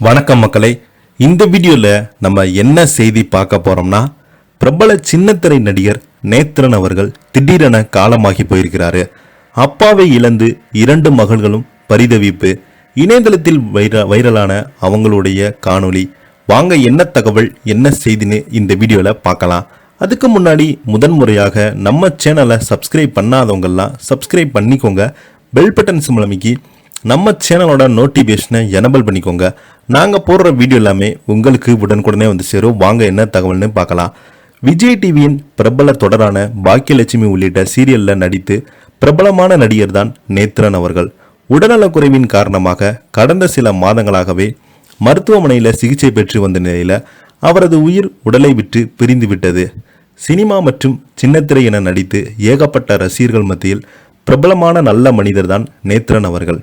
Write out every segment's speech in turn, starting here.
வணக்கம் மக்களே. இந்த வீடியோல நம்ம என்ன செய்தி பார்க்க போறோம்னா, பிரபல சின்னத்திரை நடிகர் நேத்ரன் அவர்கள் திடீரென காலமாகி போயிருக்கிறாரு. அப்பாவை இழந்து 2 மகள்களும் பரிதவிப்பு. இணையதளத்தில் வைரலான அவங்களுடைய காணொளி. வாங்க என்ன தகவல் என்ன செய்தின்னு இந்த வீடியோல பார்க்கலாம். அதுக்கு முன்னாடி முதன்முறையாக நம்ம சேனலை சப்ஸ்கிரைப் பண்ணாதவங்கெல்லாம் சப்ஸ்கிரைப் பண்ணிக்கோங்க. பெல் பட்டன் சிம்பல் அமைக்கி நம்ம சேனலோட நோட்டிஃபிகேஷனை எனபிள் பண்ணிக்கோங்க. நாங்கள் போடுற வீடியோ எல்லாமே உங்களுக்கு உடனுக்குடனே வந்து சேரும். வாங்க என்ன தகவல்னு பார்க்கலாம். விஜய் டிவியின் பிரபல தொடரான பாக்கியலட்சுமி உள்ளிட்ட சீரியலில் நடித்து பிரபலமான நடிகர் தான் நேத்ரன் அவர்கள். உடல்நலக்குறைவின் காரணமாக கடந்த சில மாதங்களாகவே மருத்துவமனையில் சிகிச்சை பெற்று வந்த நிலையில் அவரது உயிர் உடலை விட்டு பிரிந்து விட்டது. சினிமா மற்றும் சின்னத்திரை என நடித்து ஏகப்பட்ட ரசிகர்கள் மத்தியில் பிரபலமான நல்ல மனிதர் தான் நேத்ரன் அவர்கள்.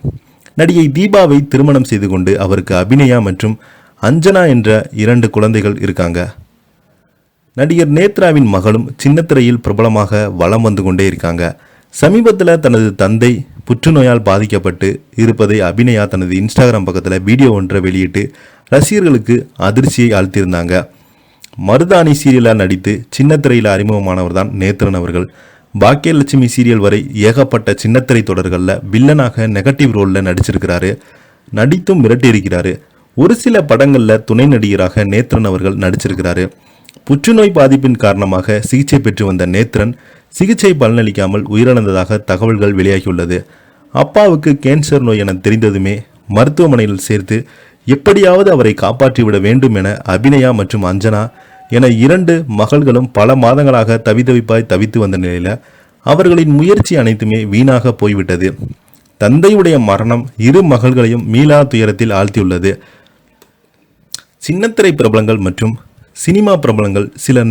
நடிகை தீபாவை திருமணம் செய்து கொண்டு அவருக்கு அபிநயா மற்றும் அஞ்சனா என்ற 2 குழந்தைகள் இருக்காங்க. நடிகர் நேத்ராவின் மகளும் சின்னத்திரையில் பிரபலமாக வலம் வந்து கொண்டே இருக்காங்க. சமீபத்தில் தனது தந்தை புற்றுநோயால் பாதிக்கப்பட்டு இருப்பதை அபிநயா தனது இன்ஸ்டாகிராம் பக்கத்தில் வீடியோ ஒன்றை வெளியிட்டு ரசிகர்களுக்கு அதிர்ச்சியை அளித்திருந்தாங்க. மருதாணி சீரியலாக நடித்து சின்னத்திரையில் அறிமுகமானவர் தான் நேத்ரன் அவர்கள். பாக்கியலட்சுமி சீரியல் வரை ஏகப்பட்ட சின்னத்திரை தொடர்களில் வில்லனாக நெகட்டிவ் ரோலில் நடிச்சிருக்கிறாரு. நடித்தும் மிரட்டியிருக்கிறாரு. ஒரு சில படங்களில் துணை நடிகராக நேத்ரன் அவர்கள் நடிச்சிருக்கிறாரு. புற்றுநோய் பாதிப்பின் காரணமாக சிகிச்சை பெற்று வந்த நேத்ரன் சிகிச்சை பலனளிக்காமல் உயிரிழந்ததாக தகவல்கள் வெளியாகியுள்ளது. அப்பாவுக்கு கேன்சர் நோய் என தெரிந்ததுமே மருத்துவமனையில் சேர்த்து எப்படியாவது அவரை காப்பாற்றிவிட வேண்டும் என அபிநயா மற்றும் அஞ்சனா என 2 மகள்களும் பல மாதங்களாக தவித்து வந்த நிலையில் அவர்களின் முயற்சி அனைத்துமே வீணாக போய்விட்டது. தந்தையுடைய மரணம் 2 மகள்களையும் மீளா துயரத்தில் ஆழ்த்தியுள்ளது. சின்னத்திரை பிரபலங்கள் மற்றும் சினிமா பிரபலங்கள் சில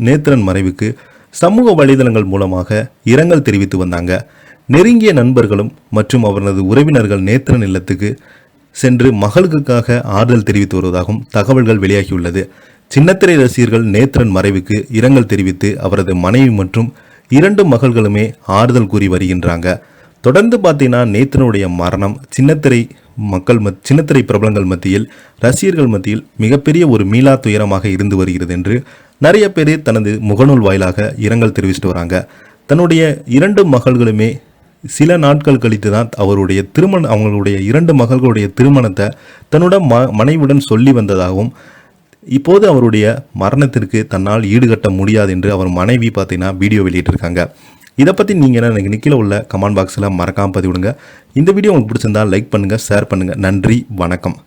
நேத்ரன் மறைவுக்கு சமூக வலைதளங்கள் மூலமாக இரங்கல் தெரிவித்து வந்தாங்க. நெருங்கிய நண்பர்களும் மற்றும் அவரது உறவினர்கள் நேத்ரன் இல்லத்துக்கு சென்று மகளுக்காக ஆறுதல் தெரிவித்து வருவதாகவும் தகவல்கள் வெளியாகியுள்ளது. சின்னத்திரை ரசிகர்கள் நேத்ரன் மறைவுக்கு இரங்கல் தெரிவித்து அவரது மனைவி மற்றும் 2 மகள்களுமே ஆறுதல் கூறி வருகின்றாங்க. தொடர்ந்து பார்த்தீங்கன்னா நேத்ரனுடைய மரணம் சின்னத்திரை பிரபலங்கள் மத்தியில் ரசிகர்கள் மத்தியில் மிகப்பெரிய ஒரு மீளா துயரமாக இருந்து வருகிறது என்று நிறைய பேர் தனது முகநூல் வாயிலாக இரங்கல் தெரிவிச்சுட்டு வராங்க. தன்னுடைய 2 மகள்களுமே சில நாட்கள் கழித்து தான் அவங்களுடைய 2 மகள்களுடைய திருமணத்தை தன்னோட மனைவியுடன் சொல்லி வந்ததாகவும், இப்போது அவருடைய மரணத்திற்கு தன்னால் ஈடுகட்ட முடியாது என்று அவர் மனைவி பார்த்தீங்கன்னா வீடியோ வெளியிட்டிருக்காங்க. இதை பற்றி நீங்கள் என்ன நினைக்கிறீங்க? கீழே உள்ள கமெண்ட் பாக்ஸில் மறக்காமல் பதிவிடுங்க. இந்த வீடியோ உங்களுக்கு பிடிச்சிருந்தா லைக் பண்ணுங்கள், ஷேர் பண்ணுங்கள். நன்றி, வணக்கம்.